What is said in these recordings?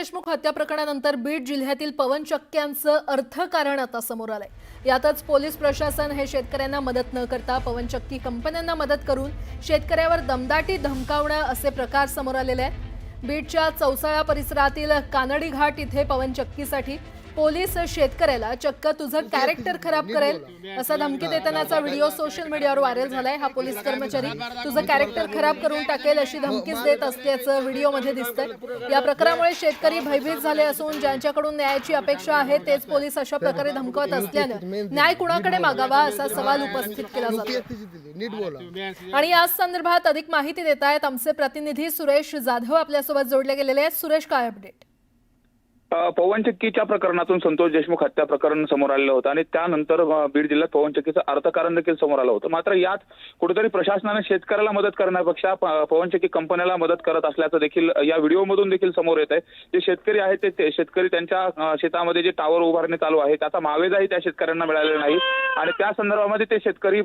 देशमुख हत्या प्रकरणानंतर बीड जिल्ह्यातील पवन चक्क्यांचं अर्थकारण आता समोर आलंय। यातच पोलीस प्रशासन हे शेतकऱ्यांना मदत न करता पवन चक्की कंपन्यांना मदत करून शेतकऱ्यावर दमदाटी धमकावणं असे प्रकार समोर आलेले आहेत। बीडच्या चौसाळा परिसरातील कानडी घाट इथे पवन चक्कीसाठी पोलीस शेतकऱ्याला चक्क तुझं कॅरेक्टर खराब करेल असा धमकी देतानाचा व्हिडिओ सोशल मीडियावर व्हायरल झालाय। हा पोलीस कर्मचारी तुझं कॅरेक्टर खराब करून टाकेल अशी धमकीच देत असल्याचं व्हिडिओमध्ये दिसतंय। या प्रकारामुळे शेतकरी भयभीत झाले असून ज्यांच्याकडून न्यायाची अपेक्षा आहे तेच पोलीस अशा प्रकारे धमकवत असल्यानं न्याय कुणाकडे मागावा असा सवाल उपस्थित केला जातो। आणि याच संदर्भात अधिक माहिती देत आहेत आमचे प्रतिनिधी सुरेश जाधव आपल्यासोबत जोडले गेलेले आहेत। सुरेश, काय अपडेट? पवन चक्कीच्या प्रकरणातून संतोष देशमुख हत्या प्रकरण समोर आलेलं होतं आणि त्यानंतर बीड जिल्ह्यात पवन चक्कीचं अर्थकारण देखील समोर आलं होतं। मात्र यात कुठेतरी प्रशासनाने शेतकऱ्याला मदत करण्यापेक्षा पवन चक्की कंपन्याला मदत करत असल्याचं देखील या व्हिडिओमधून देखील समोर येत आहे। जे शेतकरी आहेत ते शेतकरी त्यांच्या शेतामध्ये जे टावर उभारणी चालू आहे त्याचा मावेजाही त्या शेतकऱ्यांना मिळालेला नाही आणि त्या संदर्भामध्ये ते शेतकरी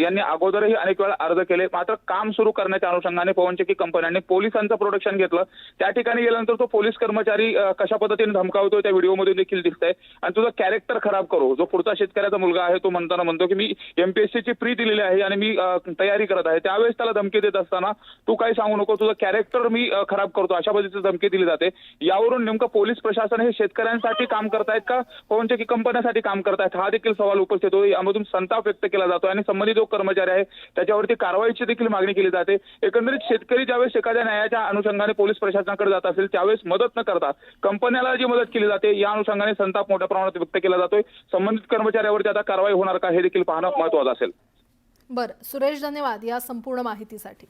यांनी अगोदरही अनेक वेळा अर्ज केले। मात्र काम सुरू करण्याच्या अनुषंगाने पवन चक्की कंपन्यांनी पोलिसांचं प्रोटेक्शन घेतलं। त्या ठिकाणी गेल्यानंतर तो पोलीस कर्मचारी कशा पद्धतीने धमकावतोय त्या व्हिडिओमध्ये देखील दिसतंय आणि तुझं कॅरेक्टर खराब करू, जो पुढचा शेतकऱ्याचा मुलगा आहे तो म्हणतो की मी MPSC ची प्री दिलेली आहे आणि मी तयारी करत आहे, त्यावेळेस त्याला धमकी देत असताना तू काही सांगू नको, तुझं कॅरेक्टर मी खराब करतो अशा पद्धतीची धमकी दिली जाते। यावरून नेमकं पोलीस प्रशासन हे शेतकऱ्यांसाठी काम करतायत का पवन चक्की कंपन्यांसाठी काम करतायत हा देखील सवाल उपस्थित होतो। यामधून संताप व्यक्त केला जातो आणि संबंधित जो कर्मचारी आहे त्याच्यावरती कारवाईची देखील मागणी केली जाते। एकंदरीत शेतकरी ज्यावेळेस एखाद्या न्यायाच्या अनुषंगाने पोलीस प्रशासनाकडे जात असेल त्यावेळेस मदत न करता कंपन्याला जी मदत केली जाते या अनुषंगाने संताप मोठ्या प्रमाणात व्यक्त केला जातोय। संबंधित कर्मचाऱ्यावरती आता कारवाई होणार का हे देखील पाहणं महत्त्वाचं असेल। बरं सुरेश, धन्यवाद या संपूर्ण माहितीसाठी।